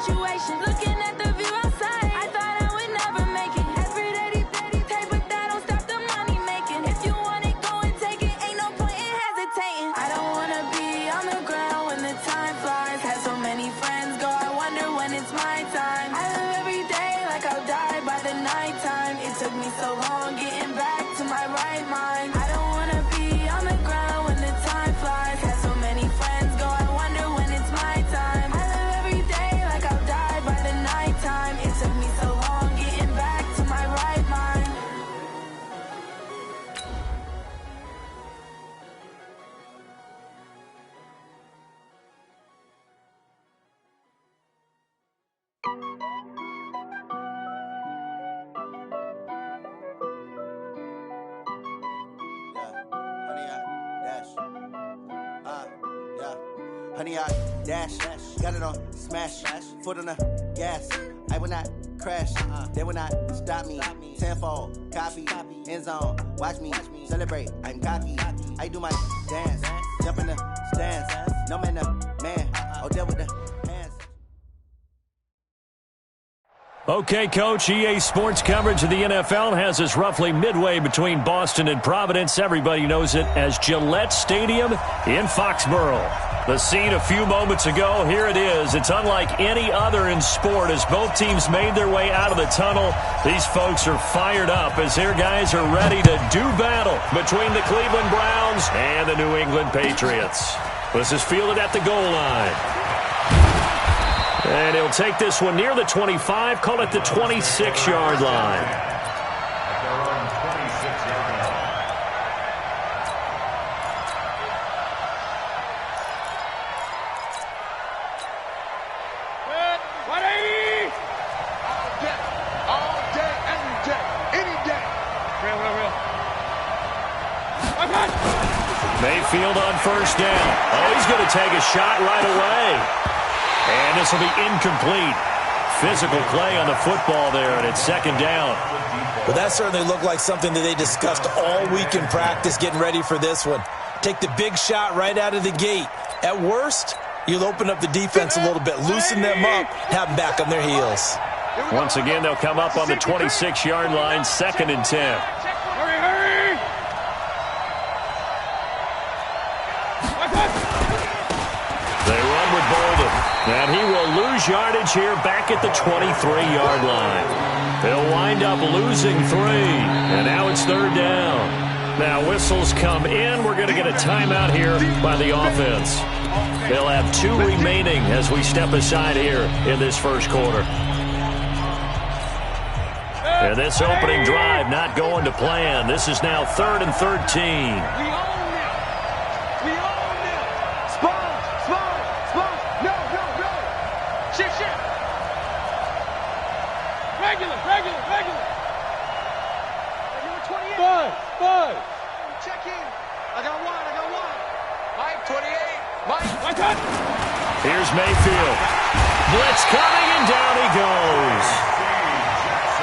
situation. Looking at the view outside, I thought I would never make it. Every day they take, but that don't stop the money making. If you want it, go and take it. Ain't no point in hesitating. I don't wanna be on the ground when the time flies. Had so many friends go, I wonder when it's my time. I live every day like I'll die by the nighttime. It took me so long getting back to my right mind. I don't wanna be on the ground when the time flies. Had so many friends go, I wonder when it's my time. I live every day like I'll die by the nighttime. It took me so long getting back to my right mind. Honey, I dash, got it on smash, foot on the gas. I will not crash, they will not stop me. Tenfold, copy, end zone, watch me celebrate. I'm cocky, I do my dance, jump in the stands. No man, oh, there with the hands. Okay, Coach, EA Sports coverage of the NFL has us roughly midway between Boston and Providence. Everybody knows it as Gillette Stadium in Foxborough. The scene a few moments ago, here it is. It's unlike any other in sport as both teams made their way out of the tunnel. These folks are fired up as their guys are ready to do battle between the Cleveland Browns and the New England Patriots. This is fielded at the goal line. And he'll take this one near the 25, call it the 26-yard line. Mayfield on first down. Oh, he's going to take a shot right away. And this will be incomplete. Physical play on the football there, and it's second down. Well, that certainly looked like something that they discussed all week in practice getting ready for this one. Take the big shot right out of the gate. At worst, you'll open up the defense a little bit, loosen them up, have them back on their heels. Once again, they'll come up on the 26-yard line, 2nd and 10. They run with Bolden, and he will lose yardage here back at the 23-yard line. They'll wind up losing 3, and now it's 3rd down. Now whistles come in. We're going to get a timeout here by the offense. They'll have 2 remaining as we step aside here in this first quarter. And this opening drive not going to plan. This is now 3rd and 13. Here's Mayfield. Blitz coming, and down he goes.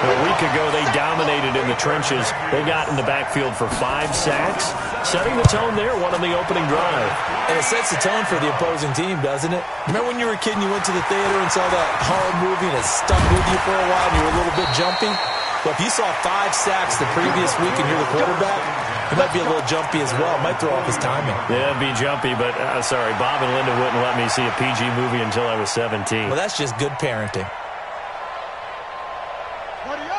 A week ago, they dominated in the trenches. They got in the backfield for 5 sacks, setting the tone there, one on the opening drive. And it sets the tone for the opposing team, doesn't it? Remember when you were a kid and you went to the theater and saw that horror movie and it stuck with you for a while and you were a little bit jumpy? Well, if you saw 5 sacks the previous week and you're the quarterback, it might be a little jumpy as well. It might throw off his timing. Yeah, it'd be jumpy, but sorry, Bob and Linda wouldn't let me see a PG movie until I was 17. Well, that's just good parenting.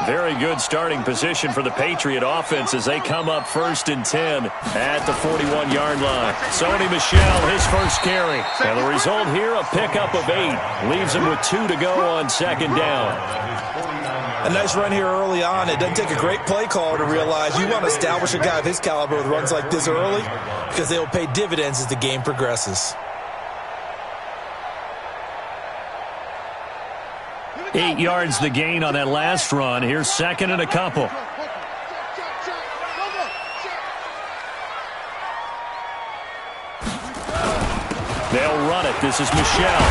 Very good starting position for the Patriot offense as they come up 1st and 10 at the 41-yard line. Sony Michel, his first carry. And the result here, a pickup of 8. Leaves him with 2 to go on 2nd down. A nice run here early on. It doesn't take a great play caller to realize you want to establish a guy of his caliber with runs like this early because they will pay dividends as the game progresses. 8 yards the gain on that last run. Here's 2nd and a couple. They'll run it. This is Michel.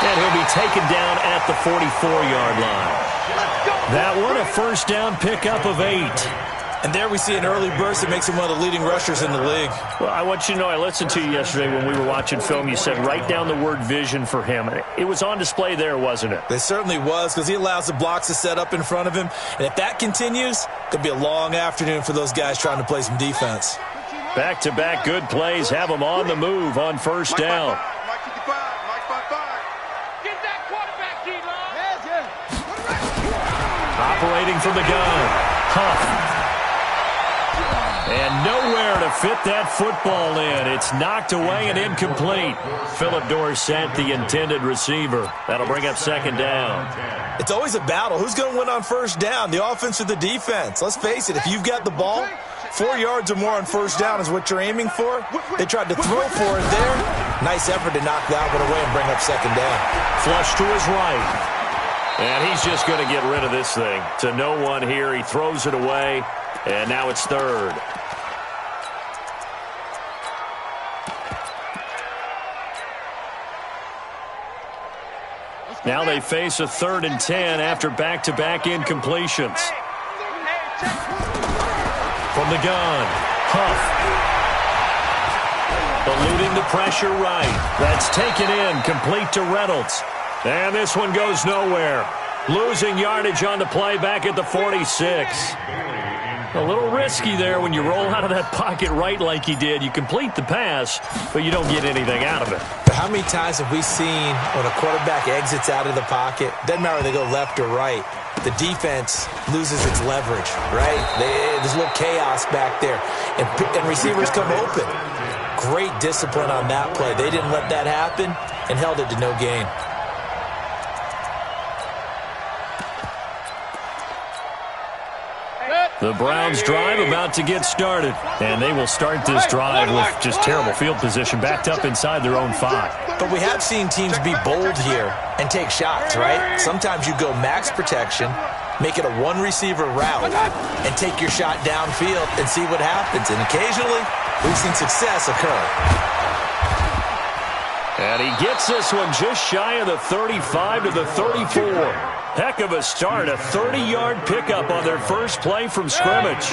And he'll be taken down at the 44-yard line. That one, a first down pickup of 8. And there we see an early burst that makes him one of the leading rushers in the league. Well, I want you to know, I listened to you yesterday when we were watching film. You said write down the word vision for him. It was on display there, wasn't it? It certainly was, because he allows the blocks to set up in front of him. And if that continues, it could be a long afternoon for those guys trying to play some defense. Back-to-back good plays have them on the move on first down. Operating from the gun. Huff. And nowhere to fit that football in. It's knocked away and incomplete. Philip Dorsett, the intended receiver. That'll bring up second down. It's always a battle. Who's going to win on first down, the offense or the defense? Let's face it, if you've got the ball, 4 yards or more on first down is what you're aiming for. They tried to throw for it there. Nice effort to knock that one away and bring up second down. Flush to his right. And he's just going to get rid of this thing. To no one here. He throws it away. And now it's third. Now they face a 3rd and 10 after back-to-back incompletions. From the gun, Huff. Eluding the pressure right. That's taken in, complete to Reynolds. And this one goes nowhere. Losing yardage on the play back at the 46. A little risky there when you roll out of that pocket right like he did. You complete the pass, but you don't get anything out of it. But how many times have we seen when a quarterback exits out of the pocket, doesn't matter if they go left or right, the defense loses its leverage, right? There's a little chaos back there, and receivers come open. Great discipline on that play. They didn't let that happen and held it to no gain. The Browns drive about to get started, and they will start this drive with just terrible field position, backed up inside their own 5. But we have seen teams be bold here and take shots, right? Sometimes you go max protection, make it a one-receiver route, and take your shot downfield and see what happens. And occasionally, we've seen success occur. And he gets this one just shy of the 35 to the 34. Heck of a start, a 30-yard pickup on their first play from scrimmage.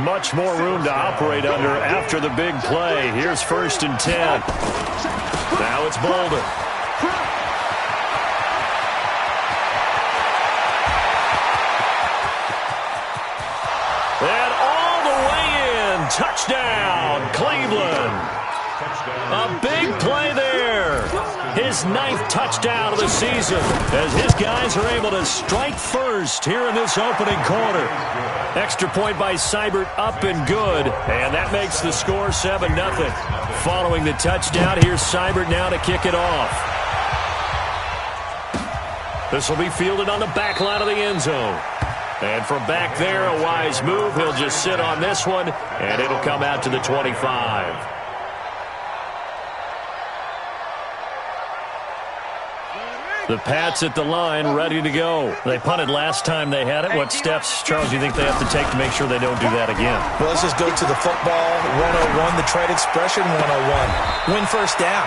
Much more room to operate under after the big play. Here's 1st and 10. Now it's Bolden. And all the way in, touchdown, Cleveland. A big play there. His 9th touchdown of the season as his guys are able to strike first here in this opening quarter. Extra point by Seibert, up and good, and that makes the score 7-0. Following the touchdown, here's Seibert now to kick it off. This will be fielded on the back line of the end zone. And from back there, a wise move. He'll just sit on this one, and it'll come out to the 25. The Pats at the line, ready to go. They punted last time they had it. What steps, Charles, do you think they have to take to make sure they don't do that again? Well, let's just go to the football 101, the trade expression 101. Win first down.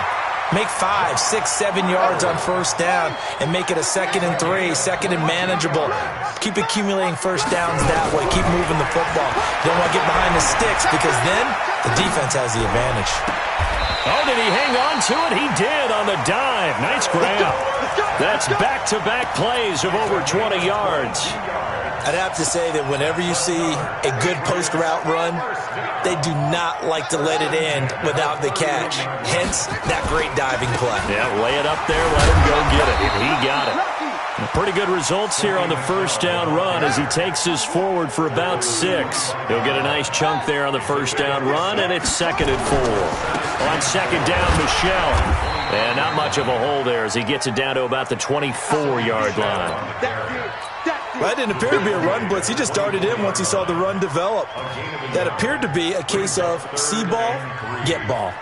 Make 5, 6, 7 yards on first down and make it a 2nd and 3, 2nd and manageable. Keep accumulating first downs that way. Keep moving the football. You don't want to get behind the sticks because then the defense has the advantage. Oh, did he hang on to it? He did on the dive. Nice grab. That's back-to-back plays of over 20 yards. I'd have to say that whenever you see a good post-route run, they do not like to let it end without the catch. Hence, that great diving play. Yeah, lay it up there, let him go get it. He got it. Pretty good results here on the first down run as he takes this forward for about 6. He'll get a nice chunk there on the first down run, and it's 2nd and 4. On second down, Michelle. And not much of a hole there as he gets it down to about the 24-yard line. That didn't appear to be a run blitz. He just darted in once he saw the run develop. That appeared to be a case of see ball, get ball.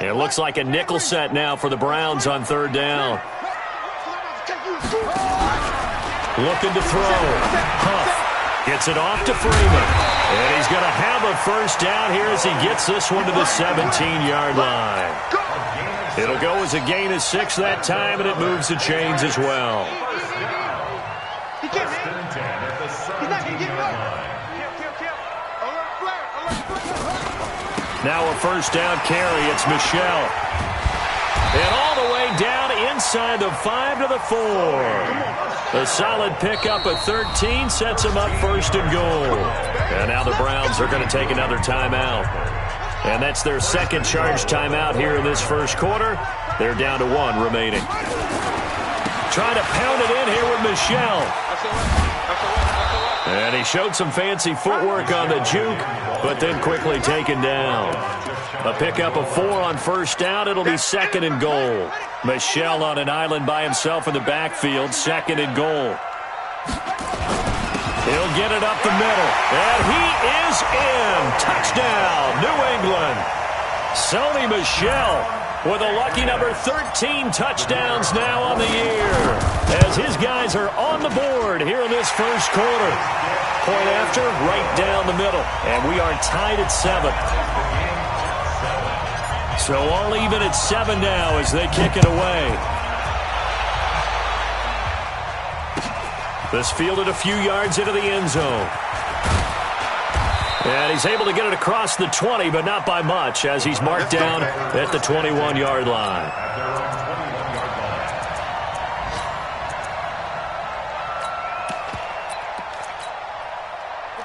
It looks like a nickel set now for the Browns on 3rd down. Looking to throw. Huff gets it off to Freeman. And he's going to have a first down here as he gets this one to the 17-yard line. It'll go as a gain of 6 that time, and it moves the chains as well. He can't, man. He's not going to get right. Now a first down carry. It's Michelle. And all the way down inside the 5 to the 4. A solid pickup of 13 sets them up first and goal. And now the Browns are going to take another timeout. And that's their second charge timeout here in this first quarter. They're down to 1 remaining. Trying to pound it in here with Michelle. And he showed some fancy footwork on the juke, but then quickly taken down. A pickup of 4 on first down. It'll be second and goal. Michelle on an island by himself in the backfield. Second and goal. He'll get it up the middle. And he is in. Touchdown, New England. Sony Michel with a lucky number 13 touchdowns now on the year, as his guys are on the board here in this first quarter. Point after, right down the middle. And we are tied at 7. So all even at 7 now as they kick it away. This fielded a few yards into the end zone. And he's able to get it across the 20, but not by much, as he's marked down at the 21-yard line.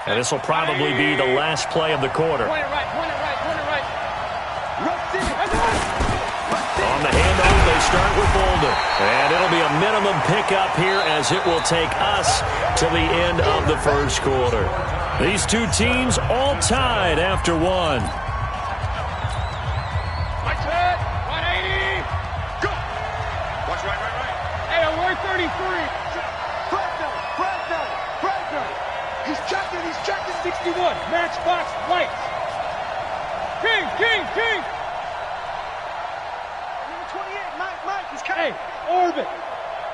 And this will probably be the last play of the quarter. Point it right. On the handoff, they start with Bolden. And it'll be a minimum pickup here, as it will take us to the end of the first quarter. These two teams all tied after 1. Right side, 180. Go. Watch right. Hey, we're 33. Fresno. He's checking 61. Matchbox white. King. Number 28, Mike. He's coming. Hey, orbit.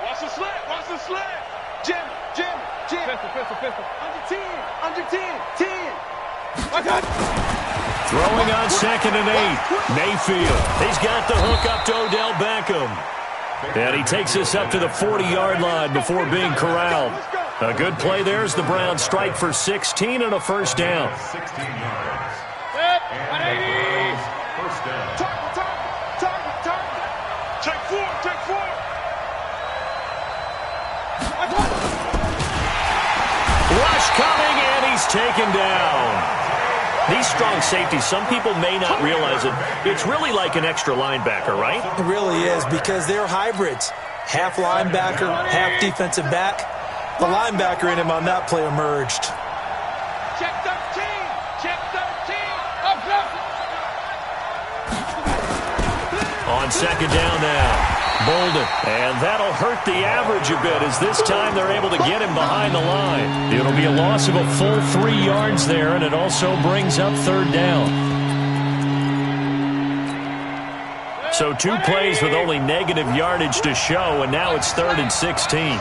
Watch the slant. Jim. Pistol. Under 10. 10. Throwing on second and 8. Mayfield. He's got the hook up to Odell Beckham. And he takes this up to the 40-yard line before being corralled. A good play there as the Browns strike for 16 and a first down. 16 yards. 180. First down. Target. Take 4. Rush coming, and he's taken down. These strong safeties, some people may not realize it. It's really like an extra linebacker, right? It really is, because they're hybrids. Half linebacker, half defensive back. The linebacker in him on that play emerged. Check 13. On second down now. Bolden. And that'll hurt the average a bit, as this time they're able to get him behind the line. It'll be a loss of a full 3 yards there, and it also brings up third down. So 2 plays with only negative yardage to show, and now it's 3rd and 16.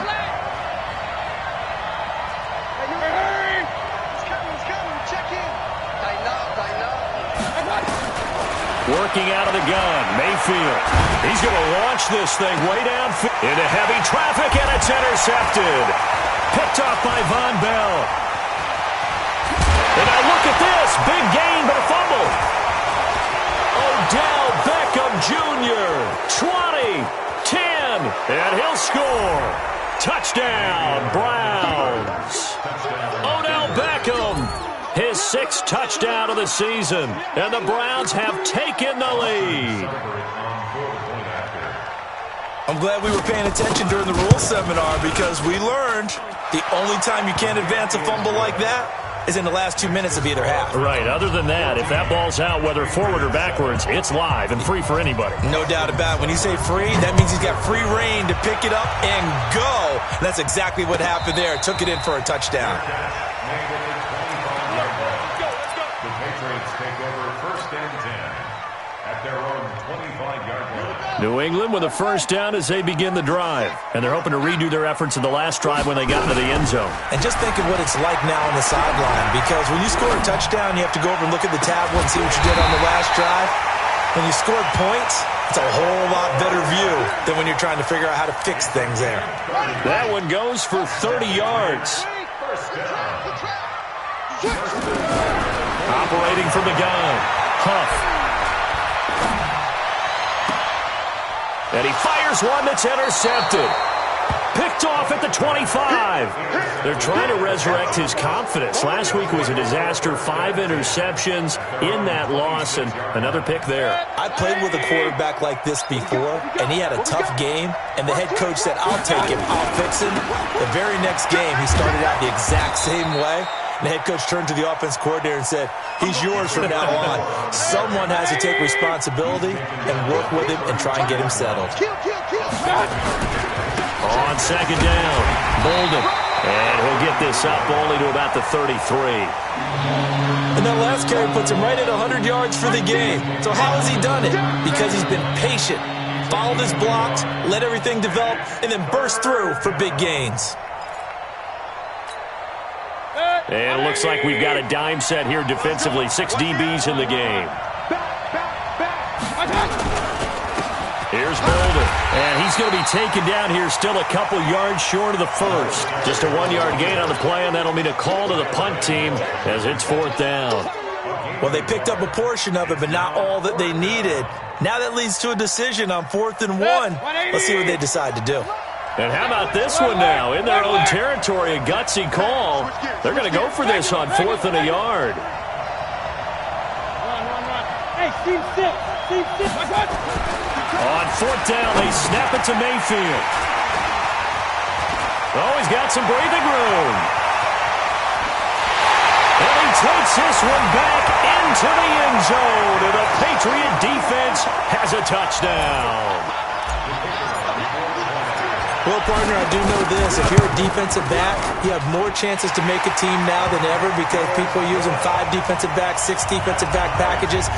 Working out of the gun, Mayfield. He's going to launch this thing way downfield into heavy traffic, and it's intercepted. Picked off by Von Bell. And now look at this. Big gain, but a fumble. Odell Beckham Jr. 20, 10, and he'll score. Touchdown, Browns. Odell Beckham. His 6th touchdown of the season, and the Browns have taken the lead. I'm glad we were paying attention during the rules seminar, because we learned the only time you can't advance a fumble like that is in the last 2 minutes of either half. Right. Other than that, if that ball's out, whether forward or backwards, it's live and free for anybody. No doubt about it. When you say free, that means he's got free reign to pick it up and go. And that's exactly what happened there. Took it in for a touchdown. New England with a first down as they begin the drive. And they're hoping to redo their efforts in the last drive when they got into the end zone. And just think of what it's like now on the sideline, because when you score a touchdown, you have to go over and look at the tablet and see what you did on the last drive. When you scored points, it's a whole lot better view than when you're trying to figure out how to fix things there. That one goes for 30 yards. Operating from the gun, Huff. And he fires one that's intercepted. Picked off at the 25. They're trying to resurrect his confidence. Last week was a disaster. 5 interceptions in that loss, and another pick there. I played with a quarterback like this before, and he had a tough game, and the head coach said, I'll take him, I'll fix him. The very next game, he started out the exact same way. And the head coach turned to the offense coordinator and said, he's yours from now on. Someone has to take responsibility and work with him and try and get him settled. On second down, Bolden. And he'll get this up only to about the 33. And that last carry puts him right at 100 yards for the game. So how has he done it? Because he's been patient, followed his blocks, let everything develop, and then burst through for big gains. And it looks like we've got a dime set here defensively. 6 DBs in the game. Here's Bolden. And he's going to be taken down here still a couple yards short of the first. Just a 1-yard gain on the play, and that'll mean a call to the punt team as it's 4th down. Well, they picked up a portion of it, but not all that they needed. Now that leads to a decision on 4th and 1. Let's see what they decide to do. And how about this one now? In their own territory, a gutsy call. They're going to go for this on 4th and a yard. Hey, Steve, sit. On 4th down, they snap it to Mayfield. Oh, he's got some breathing room. And he takes this one back into the end zone. And the Patriot defense has a touchdown. Well, partner, I do know this. If you're a defensive back, you have more chances to make a team now than ever because people are using 5 defensive backs, 6 defensive back packages.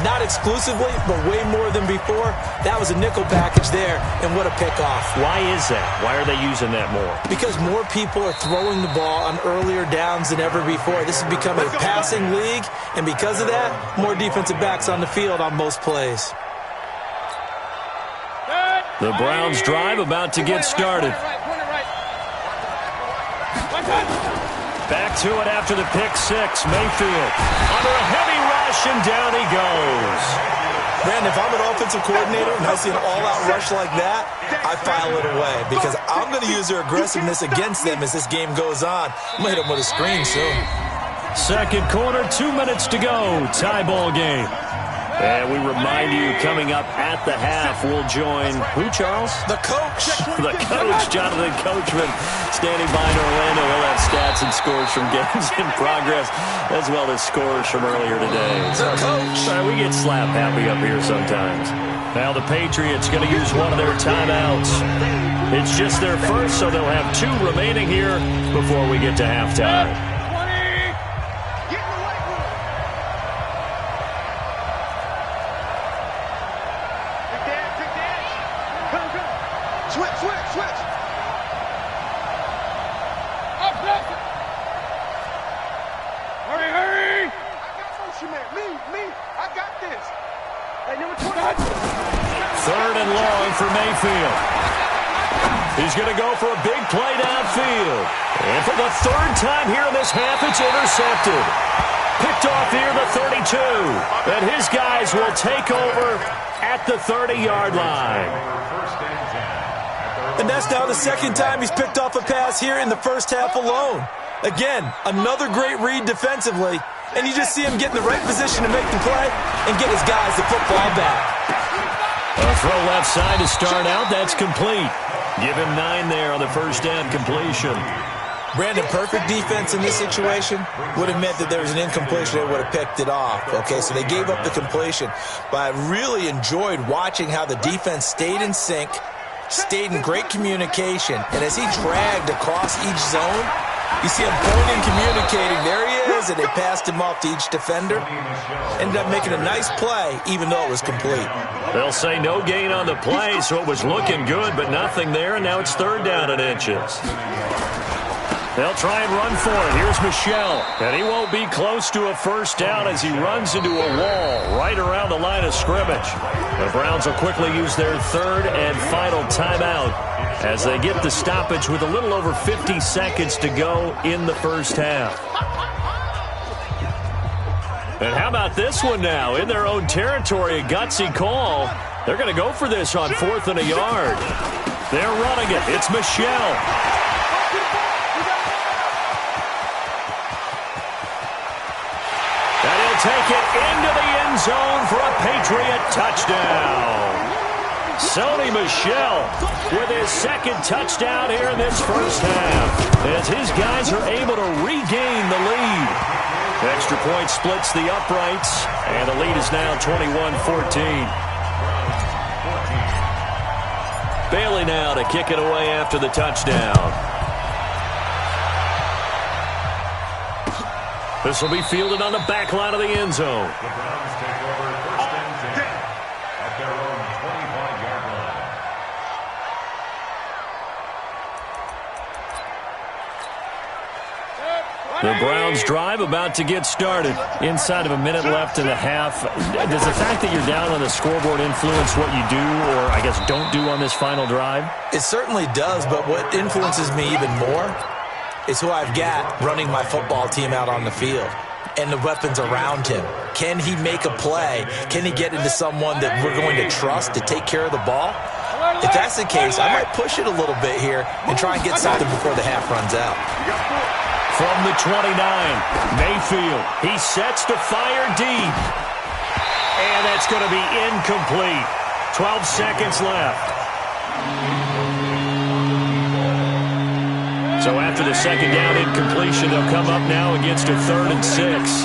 Not exclusively, but way more than before. That was a nickel package there, and what a pickoff. Why is that? Why are they using that more? Because more people are throwing the ball on earlier downs than ever before. This has become a passing league, and because of that, more defensive backs on the field on most plays. The Browns drive about to get started. Back to it after the pick 6. Mayfield under a heavy rush, and down he goes. Brandon, if I'm an offensive coordinator and I see an all-out rush like that, I file it away because I'm going to use their aggressiveness against them as this game goes on. I'm going to hit them with a screen soon. Second quarter, 2 minutes to go. Tie ball game. And we remind you, coming up at the half, we'll join who, Charles? The coach. The coach, Jonathan Coachman, standing by in Orlando. We'll have stats and scores from games in progress, as well as scores from earlier today. The coach. We get slap happy up here sometimes. Now the Patriots going to use one of their timeouts. It's just their first, so they'll have 2 remaining here before we get to halftime. Switch. Up, Hurry. I got motion, man. Me. I got this. Hey, number 20. 3rd and long for Mayfield. He's going to go for a big play downfield. And for the 3rd time here in this half, it's intercepted. Picked off here, the 32. And his guys will take over at the 30-yard line. And that's now the 2nd time he's picked off a pass here in the first half alone. Again, another great read defensively, and you just see him get in the right position to make the play and get his guys the football back. A throw left side to start out. That's complete. Give him 9 there on the first down completion. Brandon, perfect defense in this situation would have meant that there was an incompletion. They would have picked it off. Okay, so they gave up the completion. But I really enjoyed watching how the defense stayed in sync, stayed in great communication, and as he dragged across each zone, you see him pointing, communicating. There he is, and they passed him off to each defender. Ended up making a nice play, even though it was complete. They'll say no gain on the play, so it was looking good, but nothing there, and now it's 3rd down and inches. They'll try and run for it. Here's Michel. And he won't be close to a first down as he runs into a wall right around the line of scrimmage. The Browns will quickly use their third and final timeout as they get the stoppage with a little over 50 seconds to go in the first half. And how about this one now? In their own territory, a gutsy call. They're going to go for this on 4th and a yard. They're running it. It's Michel. And he'll take it into the end zone for a Patriot touchdown. Sony Michel with his second touchdown here in this first half as his guys are able to regain the lead. Extra point splits the uprights, and the lead is now 21-14. Bailey now to kick it away after the touchdown. This will be fielded on the back line of the end zone. The Browns take over 1st and 10 at their own 25-yard line. The Browns drive about to get started. Inside of a minute left in the half. Does the fact that you're down on the scoreboard influence what you do, or I guess don't do on this final drive? It certainly does, but what influences me even more is who I've got running my football team out on the field and the weapons around him. Can he make a play? Can he get into someone that we're going to trust to take care of the ball? If that's the case, I might push it a little bit here and try and get something before the half runs out. From the 29, Mayfield. He sets to fire deep. And that's going to be incomplete. 12 seconds left. So after the second down incompletion, they'll come up now against a 3rd and 6.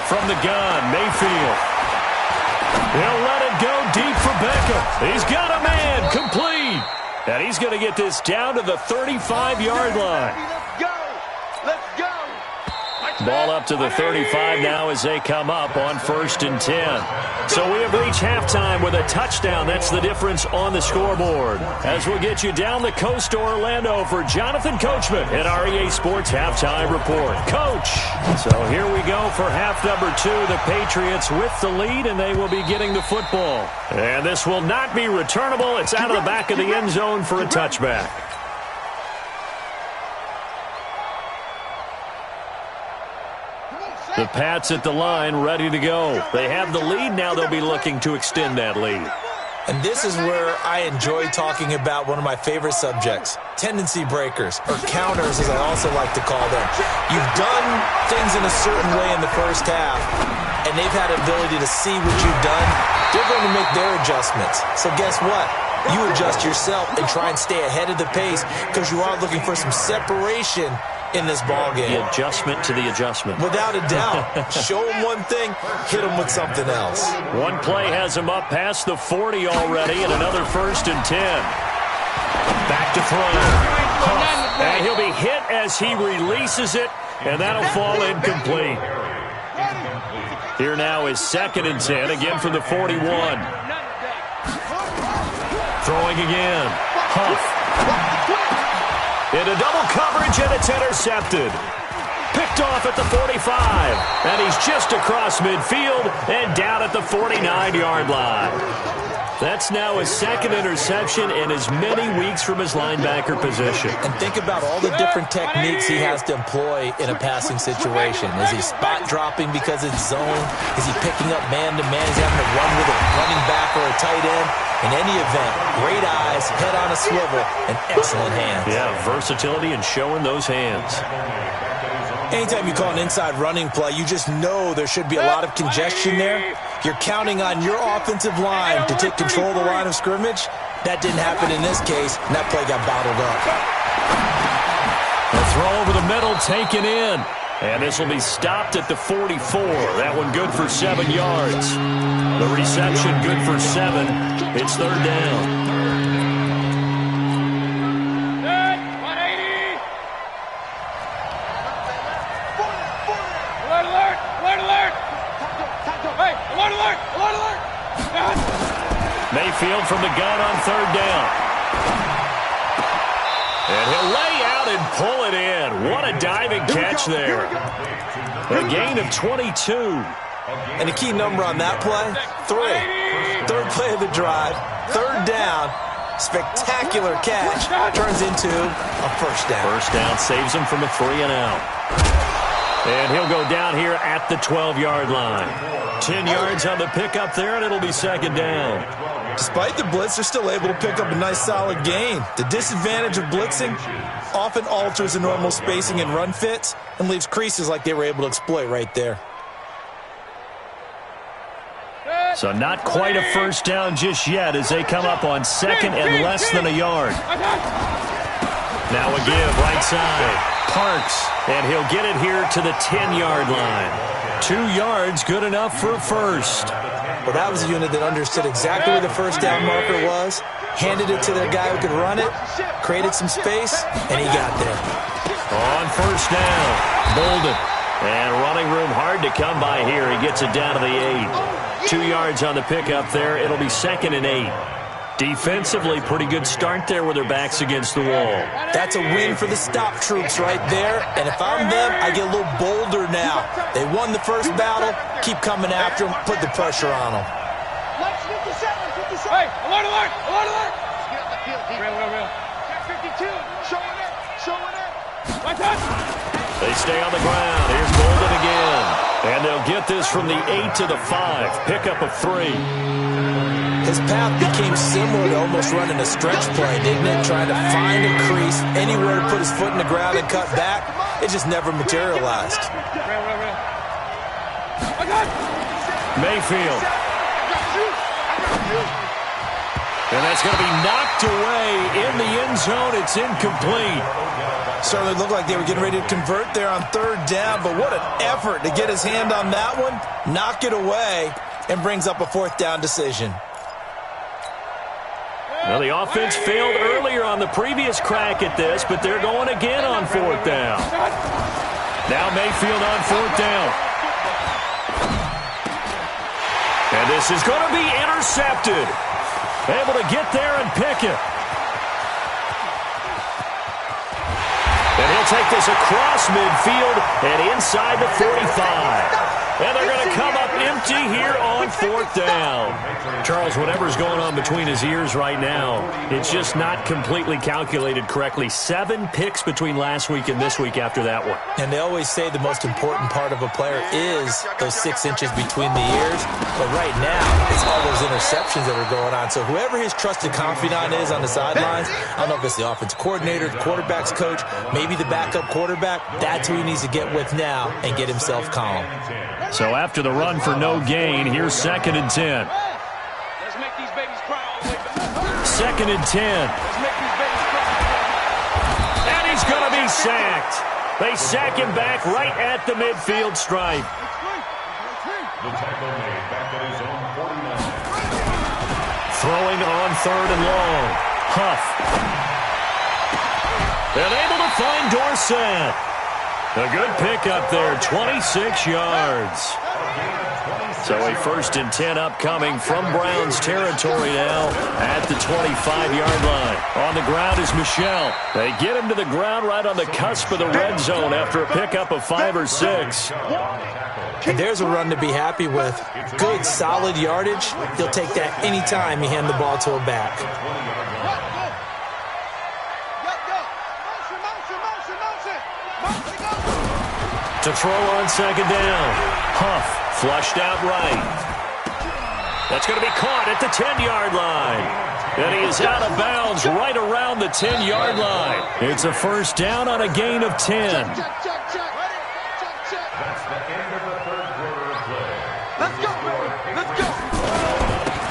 From the gun, Mayfield. He'll let it go deep for Beckham. He's got a man, complete. And he's going to get this down to the 35-yard line. Let's go. Let's go. Ball up to the 35 now as they come up on 1st and 10. So we have reached halftime with a touchdown. That's the difference on the scoreboard. As we'll get you down the coast to Orlando for Jonathan Coachman at our EA Sports Halftime Report. Coach! So here we go for half number 2. The Patriots with the lead, and they will be getting the football. And this will not be returnable. It's out of the back of the end zone for a touchback. The Pats at the line, ready to go. They have the lead. Now they'll be looking to extend that lead. And this is where I enjoy talking about one of my favorite subjects, tendency breakers, or counters as I also like to call them. You've done things in a certain way in the first half, and they've had the ability to see what you've done. They're going to make their adjustments. So guess what? You adjust yourself and try and stay ahead of the pace because you are looking for some separation in this ballgame. The adjustment to the adjustment. Without a doubt. Show them one thing, hit them with something else. One play has him up past the 40 already, and another 1st and 10. Back to throw. And he'll be hit as he releases it, and that'll fall incomplete. Here now is 2nd and 10, again from the 41. Throwing again. Huff. Into double coverage, and it's intercepted. Picked off at the 45. And he's just across midfield and down at the 49-yard line. That's now his 2nd interception in as many weeks from his linebacker position. And think about all the different techniques he has to employ in a passing situation. Is he spot dropping because it's zone? Is he picking up man-to-man? Is he having to run with a running back or a tight end? In any event, great eyes, head on a swivel, and excellent hands. Yeah, versatility and showing those hands. Anytime you call an inside running play, you just know there should be a lot of congestion there. You're counting on your offensive line to take control of the line of scrimmage. That didn't happen in this case, and that play got bottled up. A throw over the middle, taken in. And this will be stopped at the 44. That one good for 7 yards. The reception good for 7. It's 3rd down. Mayfield from the gun on 3rd down. And he'll lay out and pull it in. What a diving catch there. A gain of 22. And the key number on that play, 3. Third play of the drive, third down, spectacular catch, turns into a first down. First down saves him from a 3-and-out. And he'll go down here at the 12-yard line. 10 yards on the pickup there, and it'll be second down. Despite the blitz, they're still able to pick up a nice solid gain. The disadvantage of blitzing often alters the normal spacing and run fits and leaves creases like they were able to exploit right there. So not quite a first down just yet as they come up on second and less than a yard. Now a give right side. Parks, and he'll get it here to the 10-yard line. 2 yards, good enough for a first. Well, that was a unit that understood exactly where the first down marker was, handed it to their guy who could run it, created some space, and he got there. On first down, Bolden. And running room hard to come by here. He gets it down to the 8. 2 yards on the pickup there. It'll be second and 8. Defensively, pretty good start there with their backs against the wall. That's a win for the stop troops right there. And if I'm them, I get a little bolder now. They won the first battle. Keep coming after them. Put the pressure on them. Hey, alert, alert, alert, alert. Real. Check 52. Showing it. Right touch. They stay on the ground. Here's Bolden again. And they'll get this from the 8 to the 5. Pickup of 3. His path became similar to almost running a stretch play, didn't it? Trying to find a crease, anywhere to put his foot in the ground and cut back. It just never materialized. Mayfield. And that's going to be knocked away in the end zone. It's incomplete. Certainly looked like they were getting ready to convert there on third down, but what an effort to get his hand on that one, knock it away, and brings up a fourth down decision. Well, the offense failed earlier on the previous crack at this, but they're going again on fourth down. Now Mayfield on fourth down. And this is going to be intercepted. Able to get there and pick it. And he'll take this across midfield and inside the 45. And they're going to come up empty here on fourth down. Charles, whatever's going on between his ears right now, it's just not completely calculated correctly. 7 picks between last week and this week after that one. And they always say the most important part of a player is those 6 inches between the ears. But right now, it's all those interceptions that are going on. So whoever his trusted confidant is on the sidelines, I don't know if it's the offensive coordinator, the quarterback's coach, maybe the backup quarterback, that's who he needs to get with now and get himself calm. So after the run for no gain, here's second and 10. Let's make these babies cry all the way back. Second and 10. Let's make these babies cry. And he's going to be sacked. They sack him back right at the midfield stripe. The tackle made back at his own 49. Throwing on third and long. Huff. And able to find Dorsett. A good pickup there, 26 yards. So a first and 10 upcoming from Browns territory now at the 25-yard line. On the ground is Michel. They get him to the ground right on the cusp of the red zone after a pickup of 5 or 6. And there's a run to be happy with. Good, solid yardage. He'll take that anytime you hand the ball to a back. To throw on second down. Huff flushed out right. That's going to be caught at the 10-yard line. And he is out of bounds right around the 10-yard line. It's a first down on a gain of 10. That's the end of the third quarter of play. Let's go, let's go.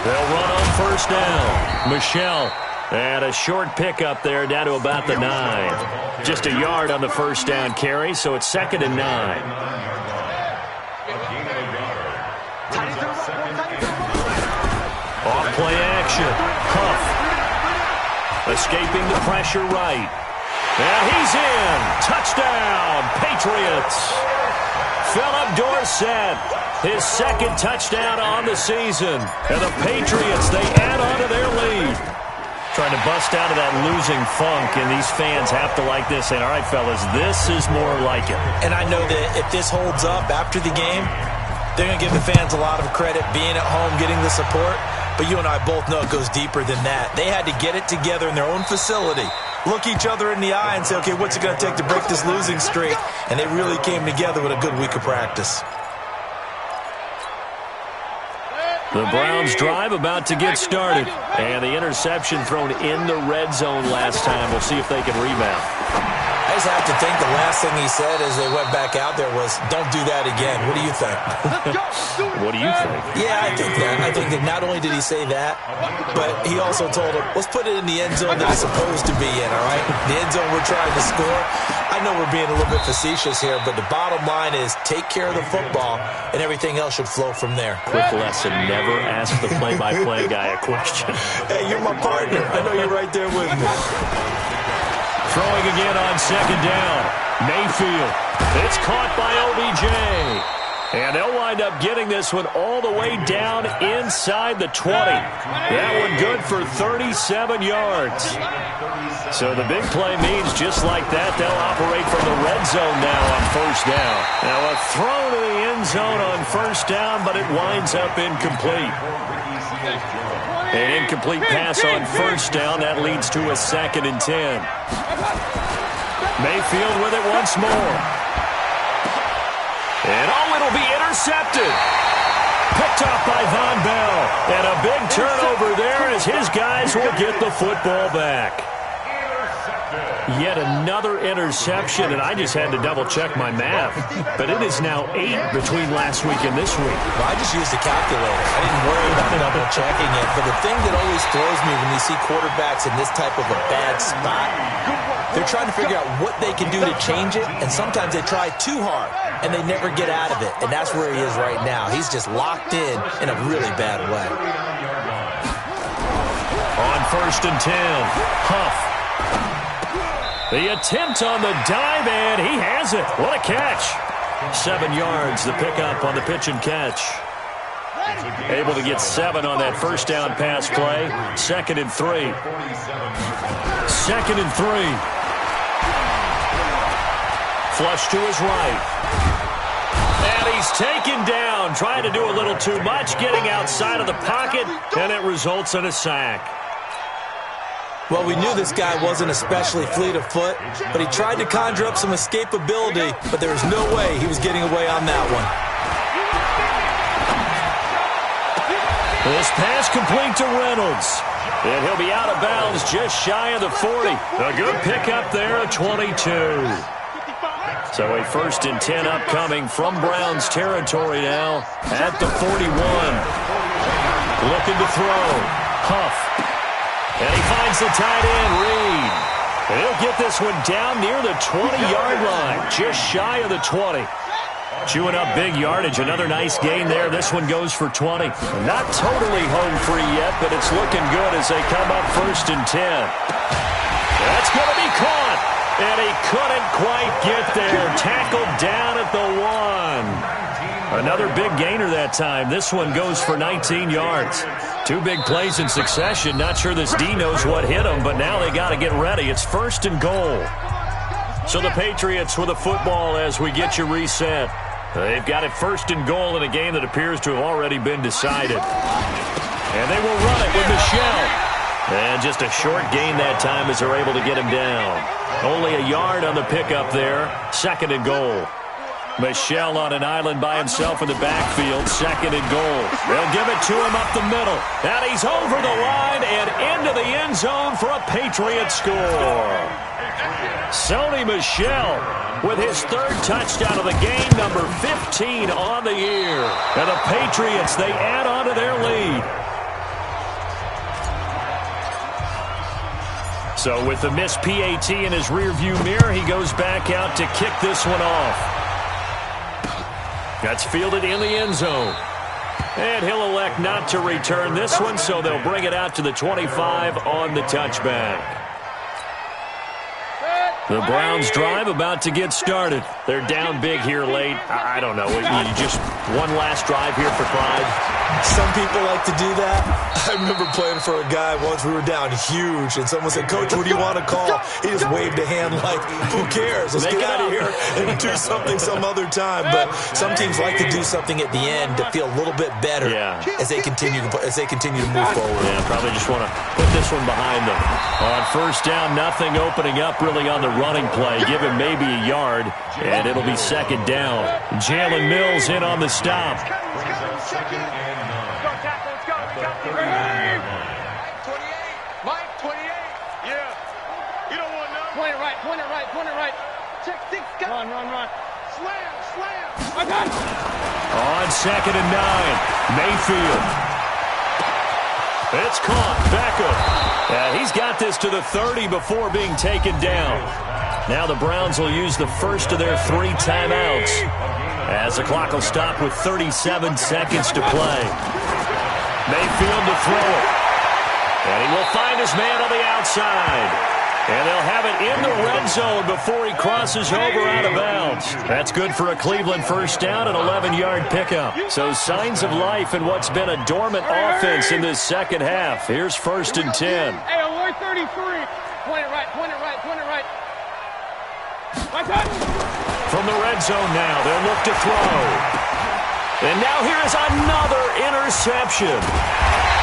They'll run on first down. Michel. And a short pickup there down to about the 9. Just a yard on the first down carry, so it's second and 9. Off play action. Huff. Escaping the pressure right. And he's in. Touchdown, Patriots. Philip Dorsett, his second touchdown on the season. And the Patriots, they add on to their lead. Trying to bust out of that losing funk, and these fans have to like this. And, all right, fellas, this is more like it. And I know that if this holds up after the game, they're going to give the fans a lot of credit being at home, getting the support. But you and I both know it goes deeper than that. They had to get it together in their own facility, look each other in the eye and say, okay, what's it going to take to break this losing streak? And they really came together with a good week of practice. The Browns drive about to get started. And the interception thrown in the red zone last time. We'll see if they can rebound. I just have to think the last thing he said as they went back out there was, don't do that again. What do you think? What do you think? Yeah, I think that. I think that not only did he say that, but he also told him, let's put it in the end zone that it's supposed to be in, all right? The end zone we're trying to score. I know we're being a little bit facetious here, but the bottom line is take care of the football, and everything else should flow from there. Quick lesson, never ask the play-by-play guy a question. Hey, you're my partner. I know you're right there with me. Throwing again on second down. Mayfield. It's caught by OBJ. And they'll wind up getting this one all the way down inside the 20. That one good for 37 yards. So the big play means just like that, they'll operate from the red zone now on first down. Now a throw to the end zone on first down, but it winds up incomplete. An incomplete pass on first down. That leads to a 2nd and 10. Mayfield with it once more. And it'll be intercepted. Picked off by Von Bell. And a big turnover there as his guys will get the football back. Yet another interception, and I just had to double-check my math. But it is now 8 between last week and this week. Well, I just used a calculator. I didn't worry about double-checking it. But the thing that always throws me when you see quarterbacks in this type of a bad spot, they're trying to figure out what they can do to change it, and sometimes they try too hard, and they never get out of it. And that's where he is right now. He's just locked in a really bad way. On first and 10, Huff. The attempt on the dive, and he has it. What a catch. 7 yards, the pickup on the pitch and catch. Able to get 7 on that first down pass play. 2nd and 3. 2nd and 3. Flush to his right. And he's taken down, trying to do a little too much, getting outside of the pocket, and it results in a sack. Well, we knew this guy wasn't especially fleet of foot, but he tried to conjure up some escapability, but there was no way he was getting away on that one. This pass complete to Reynolds. And he'll be out of bounds just shy of the 40. A good pickup there at 22. So a 1st and 10 upcoming from Browns territory now at the 41. Looking to throw. Huff. And he finds the tight end, Reed. And he'll get this one down near the 20-yard line, just shy of the 20. Chewing up big yardage. Another nice gain there. This one goes for 20. Not totally home free yet, but it's looking good as they come up 1st and 10. That's going to be caught. And he couldn't quite get there. Tackled down at the 1. Another big gainer that time. This one goes for 19 yards. 2 big plays in succession. Not sure this D knows what hit him, but now they got to get ready. It's 1st and goal. So the Patriots with a football as we get you reset. They've got it 1st and goal in a game that appears to have already been decided. And they will run it with Michelle. And just a short gain that time as they're able to get him down. Only a yard on the pickup there. 2nd and goal. Michelle on an island by himself in the backfield. 2nd and goal. They'll give it to him up the middle. And he's over the line and into the end zone for a Patriot score. Sony Michel with his 3rd touchdown of the game, number 15 on the year. And the Patriots, they add on to their lead. So with the missed PAT in his rearview mirror, he goes back out to kick this one off. That's fielded in the end zone. And he'll elect not to return this one, so they'll bring it out to the 25 on the touchback. The Browns drive about to get started. They're down big here late. I don't know. You just one last drive here for pride. Some people like to do that. I remember playing for a guy once. We were down huge, and someone said, "Coach, what do you want to call?" He just waved a hand like, "Who cares? Let's get out of here and do something some other time." But some teams like to do something at the end to feel a little bit better as they continue to move forward. Yeah, probably just want to put this one behind them. On first down, nothing opening up really on the running play. Give him maybe a yard, and it'll be second down. Jalen Mills in on the stop. Run. Slam. On second and 9, Mayfield. It's caught. Beckham. And he's got this to the 30 before being taken down. Now the Browns will use the first of their 3 timeouts as the clock will stop with 37 seconds to play. Mayfield to throw it. And he will find his man on the outside. And they'll have it in the red zone before he crosses over out of bounds. That's good for a Cleveland first down, an 11-yard pickup. So signs of life in what's been a dormant offense in this second half. Here's first and 10. Hey, alert 33. Point it right. From the red zone now, they'll look to throw. And now here is another interception.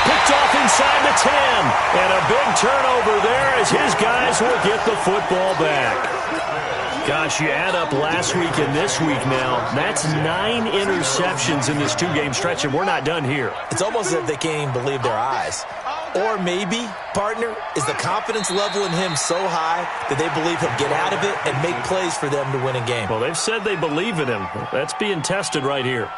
Picked off inside the 10. And a big turnover there as his guys will get the football back. Gosh, you add up last week and this week now, that's 9 interceptions in this 2-game stretch, and we're not done here. It's almost as if they can't even believe their eyes. Or maybe, partner, is the confidence level in him so high that they believe he'll get out of it and make plays for them to win a game. Well, they've said they believe in him. That's being tested right here.